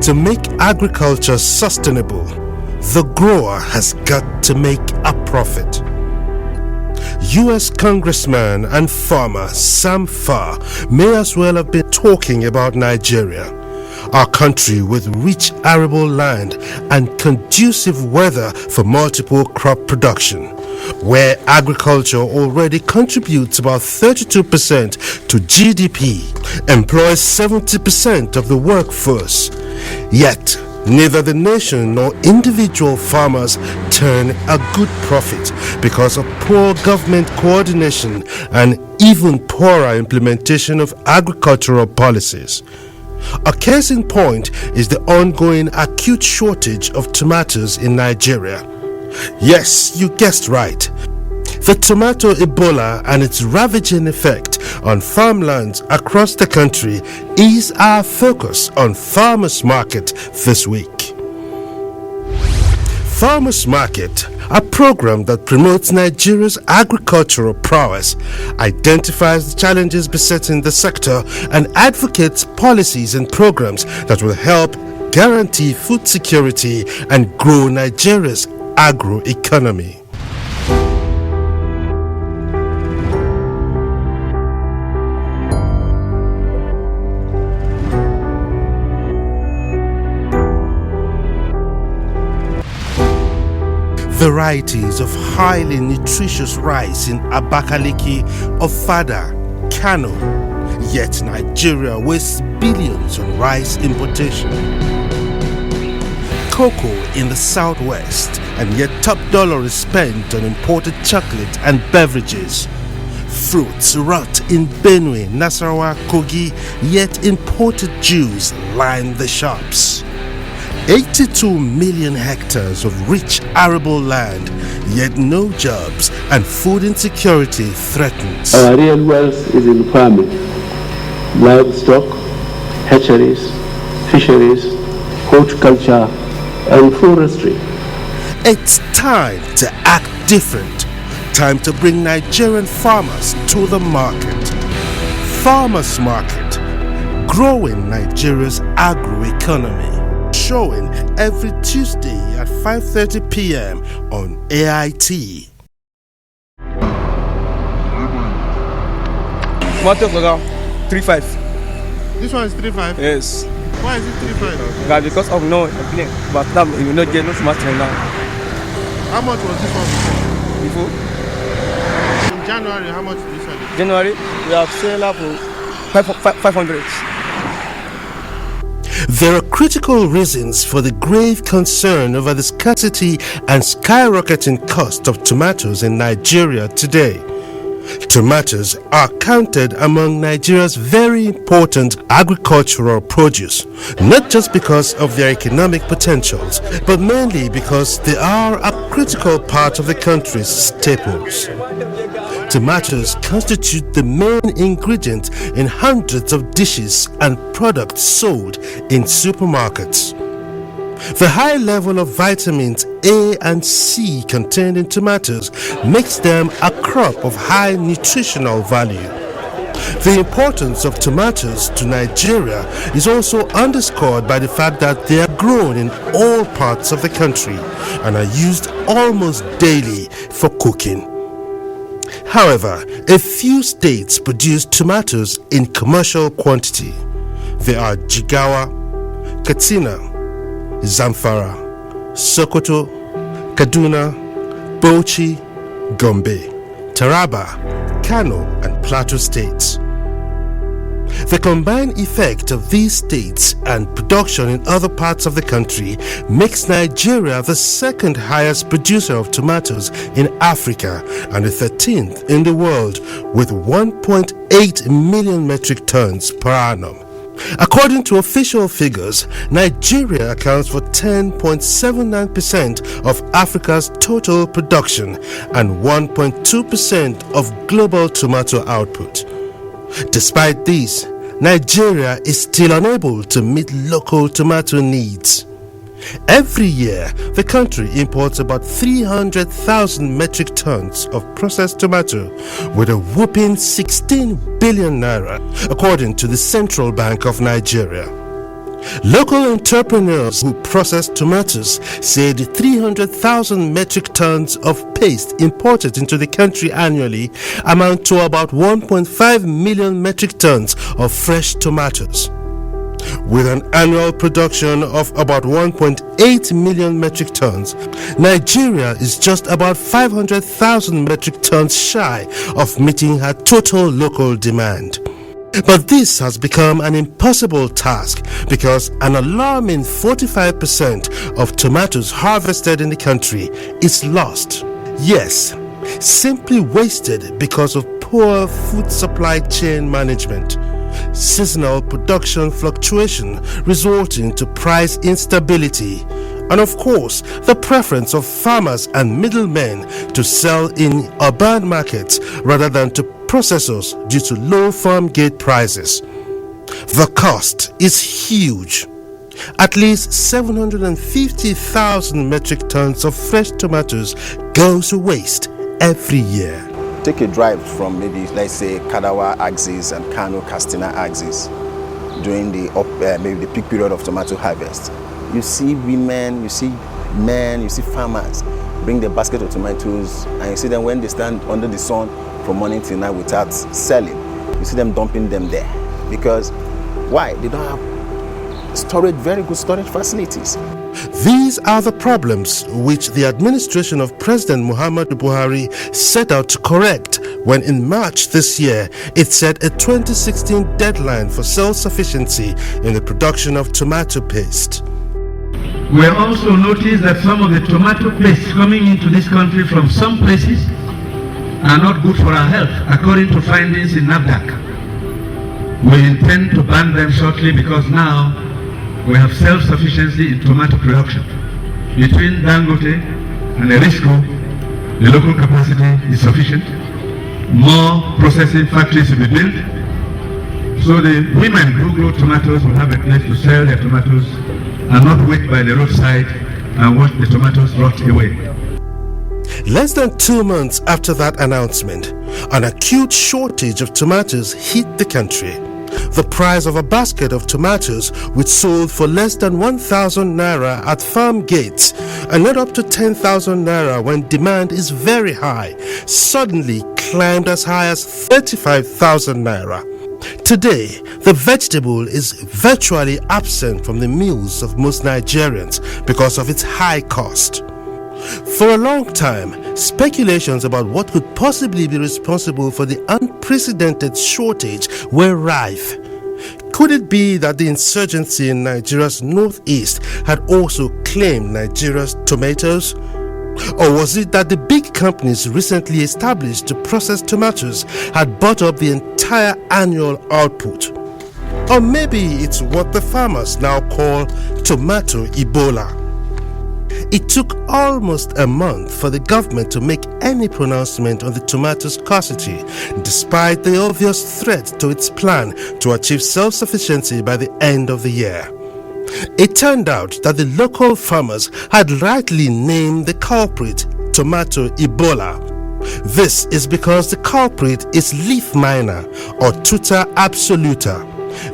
To make agriculture sustainable, the grower has got to make a profit. U.S. Congressman and farmer Sam Farr may as well have been talking about Nigeria, our country with rich arable land and conducive weather for multiple crop production, where agriculture already contributes about 32% to GDP, employs 70% of the workforce. Yet, neither the nation nor individual farmers turn a good profit because of poor government coordination and even poorer implementation of agricultural policies. A case in point is the ongoing acute shortage of tomatoes in Nigeria. Yes, you guessed right. The tomato EBOLA and its ravaging effect on farmlands across the country is our focus on Farmers Market this week. Farmers Market, a program that promotes Nigeria's agricultural prowess, identifies the challenges besetting the sector and advocates policies and programs that will help guarantee food security and grow Nigeria's agro-economy. Varieties of highly nutritious rice in Abakaliki, Ofada, Kano, yet Nigeria wastes billions on rice importation. Cocoa in the southwest, and yet top dollar is spent on imported chocolate and beverages. Fruits rot in Benue, Nasarawa, Kogi, yet imported juice line the shops. 82 million hectares of rich arable land, yet no jobs, and food insecurity threatens. Our real wealth is in farming, livestock, hatcheries, fisheries, horticulture, and forestry. It's time to act different. Time to bring Nigerian farmers to the market. Farmers Market, growing Nigeria's agro-economy. Showing every Tuesday at 5:30 p.m. on AIT. Tomato 3.5. This one is 3.5? Yes. Why is it 3.5? Because of no plane. But now you will not get no tomato now. How much was this one Before? In January, how much did you sell it? January, we have sold up for 500. There are critical reasons for the grave concern over the scarcity and skyrocketing cost of tomatoes in Nigeria today. Tomatoes are counted among Nigeria's very important agricultural produce, not just because of their economic potentials, but mainly because they are a critical part of the country's staples. Tomatoes constitute the main ingredient in hundreds of dishes and products sold in supermarkets. The high level of vitamins A and C contained in tomatoes makes them a crop of high nutritional value. The importance of tomatoes to Nigeria is also underscored by the fact that they are grown in all parts of the country and are used almost daily for cooking. However, a few states produce tomatoes in commercial quantity. They are Jigawa, Katsina, Zamfara, Sokoto, Kaduna, Bauchi, Gombe, Taraba, Kano, and Plateau states. The combined effect of these states and production in other parts of the country makes Nigeria the second highest producer of tomatoes in Africa and the 13th in the world, with 1.8 million metric tons per annum. According to official figures, Nigeria accounts for 10.79% of Africa's total production and 1.2% of global tomato output. Despite this, Nigeria is still unable to meet local tomato needs. Every year, the country imports about 300,000 metric tons of processed tomato with a whopping 16 billion naira, according to the Central Bank of Nigeria. Local entrepreneurs who process tomatoes say the 300,000 metric tons of paste imported into the country annually amount to about 1.5 million metric tons of fresh tomatoes. With an annual production of about 1.8 million metric tons, Nigeria is just about 500,000 metric tons shy of meeting her total local demand. But this has become an impossible task because an alarming 45% of tomatoes harvested in the country is lost. Yes, simply wasted because of poor food supply chain management, seasonal production fluctuation resulting to price instability, and of course, the preference of farmers and middlemen to sell in urban markets rather than to processors due to low farm gate prices. The cost is huge. At least 750,000 metric tons of fresh tomatoes goes to waste every year. Take a drive from maybe, let's say, Kadawa axis and Kano Kastina axis during the maybe the peak period of tomato harvest. You see women, you see men, you see farmers bring their basket of tomatoes, and you see them when they stand under the sun from morning till night without selling. You see them dumping them there. Because why? They don't have very good storage facilities. These are the problems which the administration of President Muhammadu Buhari set out to correct when in March this year it set a 2016 deadline for self-sufficiency in the production of tomato paste. We have also noticed that some of the tomato paste coming into this country from some places are not good for our health, according to findings in NAFDAC. We intend to ban them shortly because now we have self-sufficiency in tomato production. Between Dangote and Erisco, the local capacity is sufficient. More processing factories will be built, so the women who grow tomatoes will have a place to sell their tomatoes and not wait by the roadside and watch the tomatoes rot away. Less than 2 months after that announcement, an acute shortage of tomatoes hit the country. The price of a basket of tomatoes, which sold for less than 1,000 naira at farm gates and not up to 10,000 naira when demand is very high, suddenly climbed as high as 35,000 naira. Today, the vegetable is virtually absent from the meals of most Nigerians because of its high cost. For a long time, speculations about what could possibly be responsible for the unprecedented shortage were rife. Could it be that the insurgency in Nigeria's northeast had also claimed Nigeria's tomatoes? Or was it that the big companies recently established to process tomatoes had bought up the entire annual output? Or maybe it's what the farmers now call tomato EBOLA. It took almost a month for the government to make any pronouncement on the tomato scarcity, despite the obvious threat to its plan to achieve self-sufficiency by the end of the year. It turned out that the local farmers had rightly named the culprit tomato EBOLA. This is because the culprit is leaf miner or Tuta Absoluta,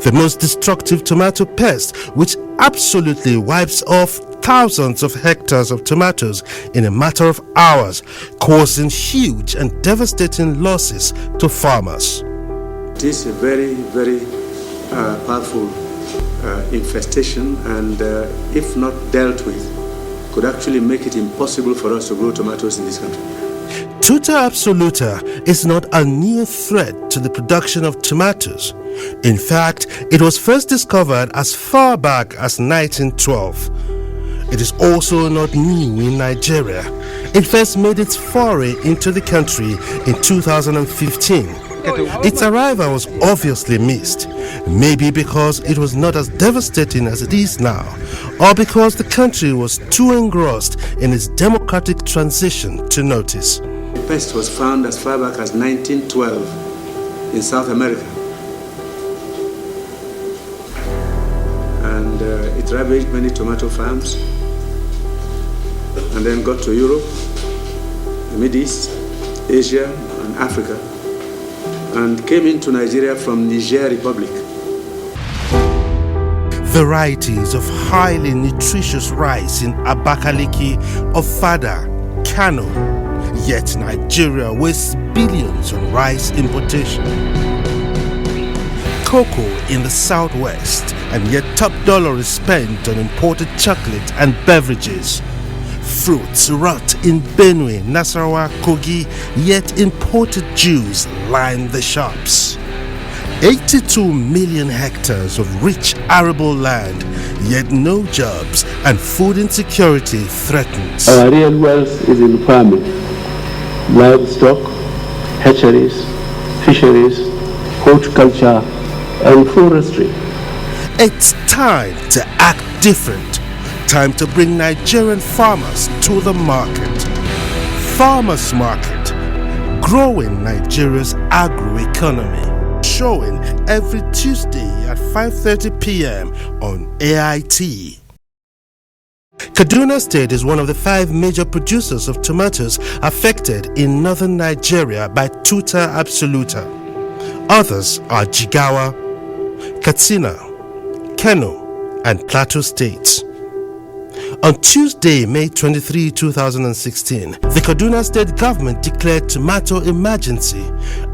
the most destructive tomato pest which absolutely wipes off thousands of hectares of tomatoes in a matter of hours, causing huge and devastating losses to farmers. It is a very, very powerful infestation, and if not dealt with, could actually make it impossible for us to grow tomatoes in this country. Tuta Absoluta is not a new threat to the production of tomatoes. In fact, it was first discovered as far back as 1912. It is also not new in Nigeria. It first made its foray into the country in 2015. Its arrival was obviously missed, maybe because it was not as devastating as it is now, or because the country was too engrossed in its democratic transition to notice. The pest was found as far back as 1912 in South America. And it ravaged many tomato farms, and then got to Europe, the Middle East, Asia, and Africa, and came into Nigeria from Niger Republic. varieties of highly nutritious rice in Abakaliki, Ofada, Kano. Yet Nigeria wastes billions on rice importation. Cocoa in the southwest, and yet top dollar is spent on imported chocolate and beverages. Fruits rot in Benue, Nasarawa, Kogi, yet imported juice line the shops. 82 million hectares of rich arable land, yet no jobs, and food insecurity threatens. Our real wealth is in farming, livestock, hatcheries, fisheries, horticulture, and forestry. It's time to act different. Time to bring Nigerian farmers to the market. Farmers Market, growing Nigeria's agro-economy. Showing every Tuesday at 5:30 p.m. on AIT. Kaduna State is one of the 5 major producers of tomatoes affected in northern Nigeria by Tuta Absoluta. Others are Jigawa, Katsina, Kano, and Plateau states. On Tuesday, May 23, 2016, the Kaduna State government declared tomato emergency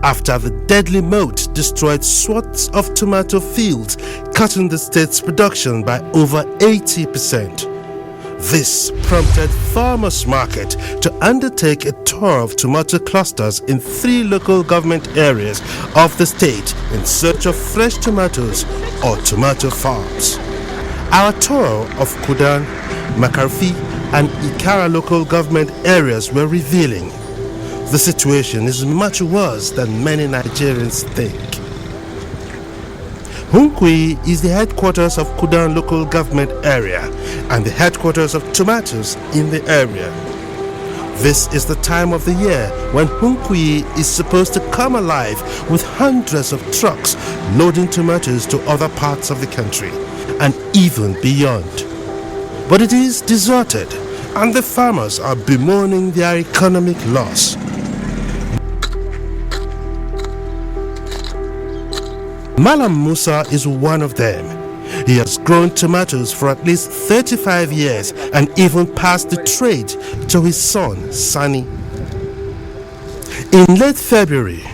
after the deadly moat destroyed swaths of tomato fields, cutting the state's production by over 80%. This prompted Farmers Market to undertake a tour of tomato clusters in 3 local government areas of the state in search of fresh tomatoes or tomato farms. Our tour of Kudan, Makarfi, and Ikara local government areas were revealing. The situation is much worse than many Nigerians think. Hunkwi is the headquarters of Kudan local government area and the headquarters of tomatoes in the area. This is the time of the year when Hunkwi is supposed to come alive with hundreds of trucks loading tomatoes to other parts of the country and even beyond. But it is deserted, and the farmers are bemoaning their economic loss. Malam Musa is one of them. He has grown tomatoes for at least 35 years and even passed the trade to his son, Sani. In late February,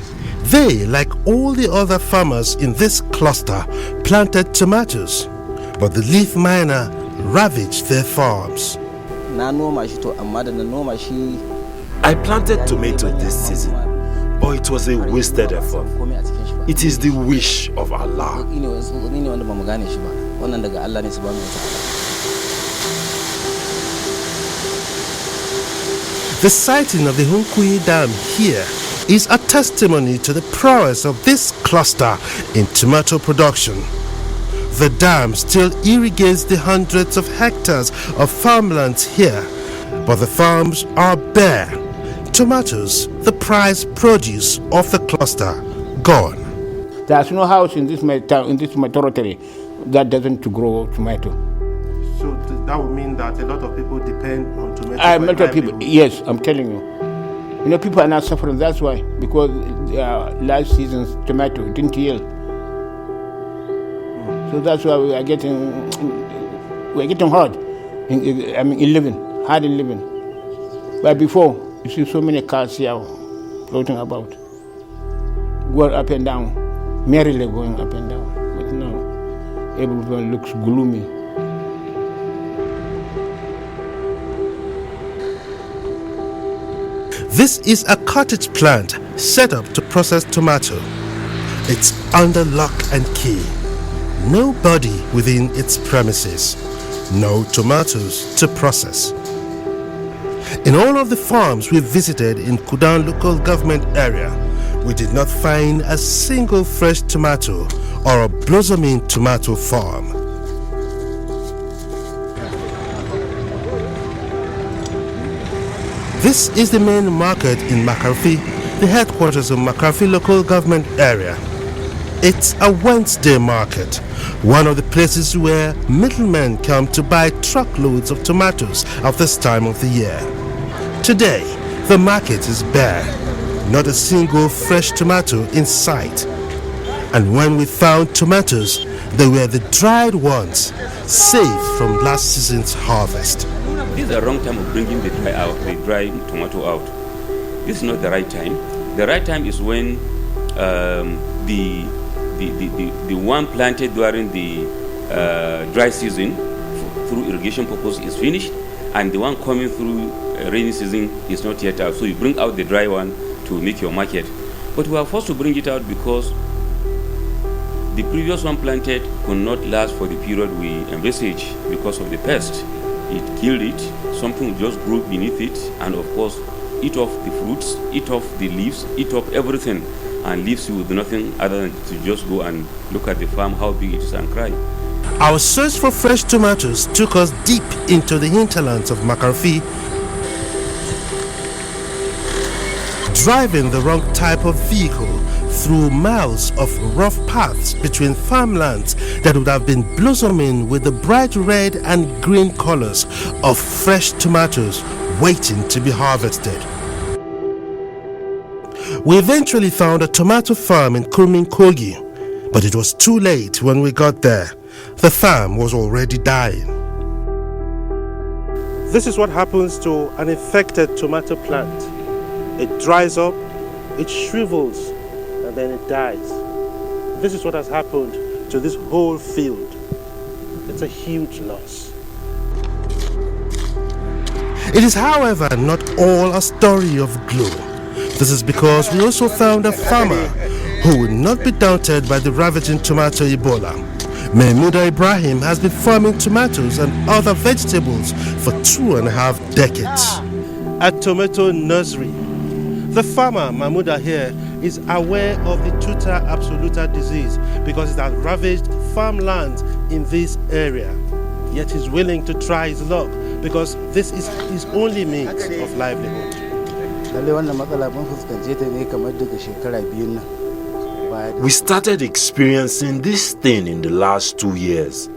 they, like all the other farmers in this cluster, planted tomatoes, but the leaf miner ravaged their farms. I planted tomato this season, but it was a wasted effort. It is the wish of Allah. The sighting of the Hunkwi Dam here is a testimony to the prowess of this cluster in tomato production. The dam still irrigates the hundreds of hectares of farmlands here, but the farms are bare. Tomatoes, the prized produce of the cluster, gone. There's no house in this territory that doesn't grow tomato. So that would mean that a lot of people depend on tomato. A lot of people, yes, I'm telling you. You know, people are not suffering. That's why, because last season's tomato didn't yield. So that's why we're getting hard. Hard in living. But before, you see so many cars here floating about, going up and down, merrily going up and down. But now, everyone looks gloomy. This is a cottage plant set up to process tomato. It's under lock and key. Nobody within its premises. No tomatoes to process. In all of the farms we visited in Kudan local government area, we did not find a single fresh tomato or a blossoming tomato farm. This is the main market in Makarfi, the headquarters of Makarfi local government area. It's a Wednesday market, one of the places where middlemen come to buy truckloads of tomatoes at this time of the year. Today, the market is bare, not a single fresh tomato in sight. And when we found tomatoes, they were the dried ones, saved from last season's harvest. This is the wrong time of bringing the dry tomato out. This is not the right time. The right time is when the one planted during the dry season through irrigation purpose is finished, and the one coming through rainy season is not yet out. So you bring out the dry one to make your market. But we are forced to bring it out because the previous one planted could not last for the period we envisaged because of the pest. It killed it, something just grew beneath it, and of course eat off the fruits, eat off the leaves, eat off everything, and leaves you with nothing other than to just go and look at the farm, how big it is, and cry. Our search for fresh tomatoes took us deep into the hinterlands of Makarfi. Driving the wrong type of vehicle through miles of rough paths between farmlands that would have been blossoming with the bright red and green colors of fresh tomatoes waiting to be harvested. We eventually found a tomato farm in Kurmin-Kogi, but it was too late when we got there. The farm was already dying. This is what happens to an infected tomato plant. It dries up, it shrivels, and then it dies. This is what has happened to this whole field. It's a huge loss. It is, however, not all a story of gloom. This is because we also found a farmer who would not be daunted by the ravaging tomato Ebola. Mahmouda Ibrahim has been farming tomatoes and other vegetables for 2.5 decades. At Tomato Nursery, the farmer Mahmouda here is aware of the Tuta Absoluta disease because it has ravaged farmlands in this area. Yet he's willing to try his luck because this is his only means of livelihood. We started experiencing this thing in the last 2 years.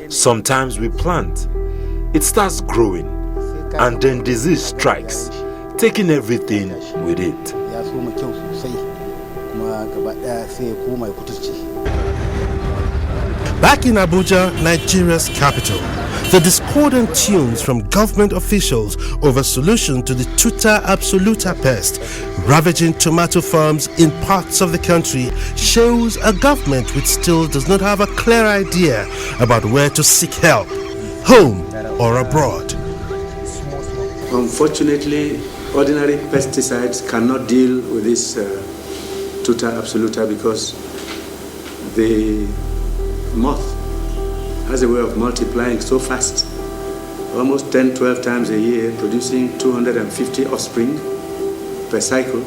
Sometimes we plant, it starts growing, and then disease strikes, taking everything with it. Back in Abuja, Nigeria's capital, the discordant tunes from government officials over solution to the Tuta Absoluta pest ravaging tomato farms in parts of the country shows a government which still does not have a clear idea about where to seek help, home or abroad. Unfortunately, ordinary pesticides cannot deal with this Tuta Absoluta because the moth has a way of multiplying so fast, almost 10-12 times a year, producing 250 offspring per cycle,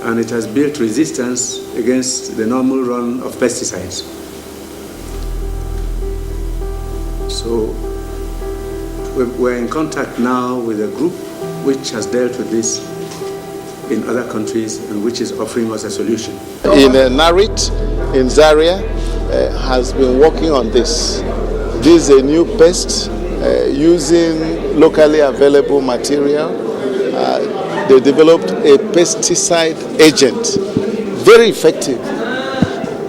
and it has built resistance against the normal run of pesticides. So we're in contact now with a group which has dealt with this in other countries and which is offering us a solution. In Narit, in Zaria, has been working on this. This is a new pest using locally available material. They developed a pesticide agent, very effective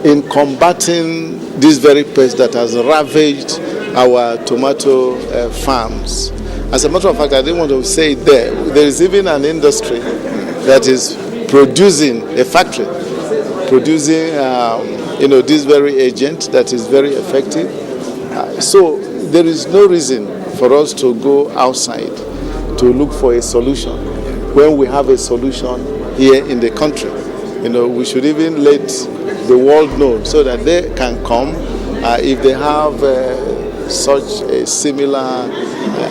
in combating this very pest that has ravaged our tomato farms. As a matter of fact, I didn't want to say it there. There is even an industry that is producing, a factory, producing this very agent that is very effective. So there is no reason for us to go outside to look for a solution when we have a solution here in the country. We should even let the world know so that they can come if they have such a similar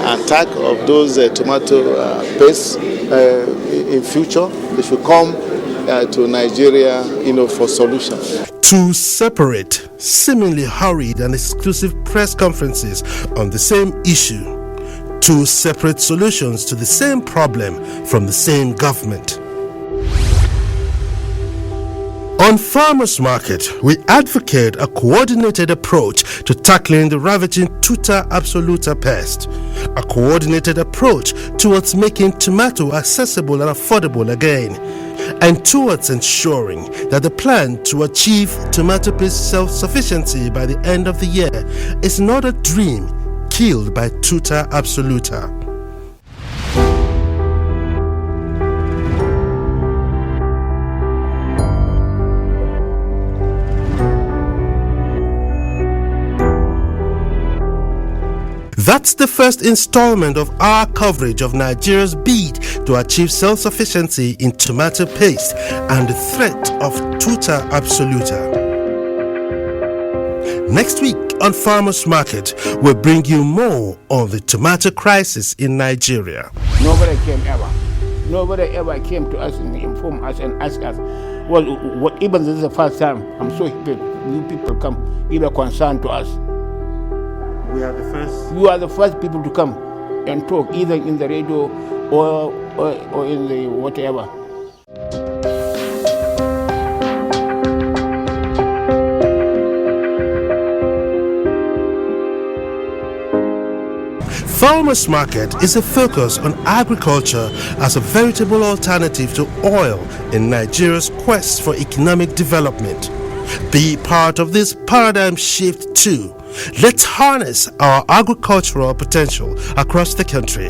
attack of those tomato pests in future. They should come to Nigeria, for solutions. Two separate, seemingly hurried and exclusive press conferences on the same issue. Two separate solutions to the same problem from the same government. On Farmers Market, we advocate a coordinated approach to tackling the ravaging Tuta Absoluta pest. A coordinated approach towards making tomato accessible and affordable again. and towards ensuring that the plan to achieve tomato paste self-sufficiency by the end of the year is not a dream killed by Tuta Absoluta. That's the first installment of our coverage of Nigeria's bid to achieve self-sufficiency in tomato paste and the threat of Tuta Absoluta. Next week on Farmers Market, we'll bring you more on the tomato crisis in Nigeria. Nobody came ever. Nobody ever came to us and informed us and asked us, well, what, even this is the first time, I'm so happy you people come, even concerned to us. We are the first. You are the first people to come and talk, either in the radio or in the whatever. Farmers Market is a focus on agriculture as a veritable alternative to oil in Nigeria's quest for economic development. Be part of this paradigm shift too. Let's harness our agricultural potential across the country.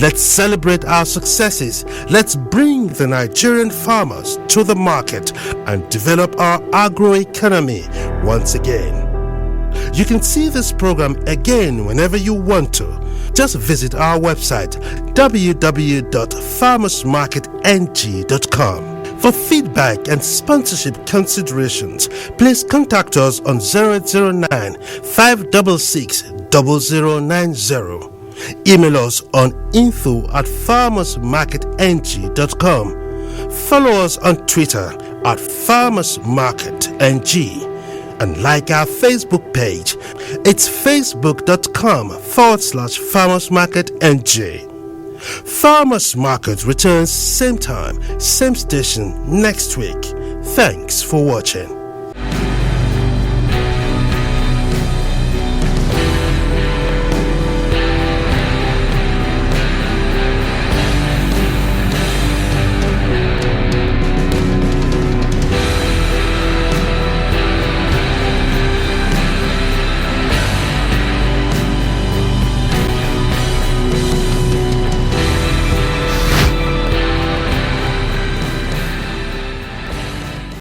Let's celebrate our successes. Let's bring the Nigerian farmers to the market and develop our agroeconomy once again. You can see this program again whenever you want to. Just visit our website www.farmersmarketng.com. For feedback and sponsorship considerations, please contact us on 009 566 0090. Email us on info@farmersmarketng.com. Follow us on Twitter @farmersmarketng. And like our Facebook page. It's facebook.com/farmersmarketng. Farmers Market returns same time, same station next week. Thanks for watching.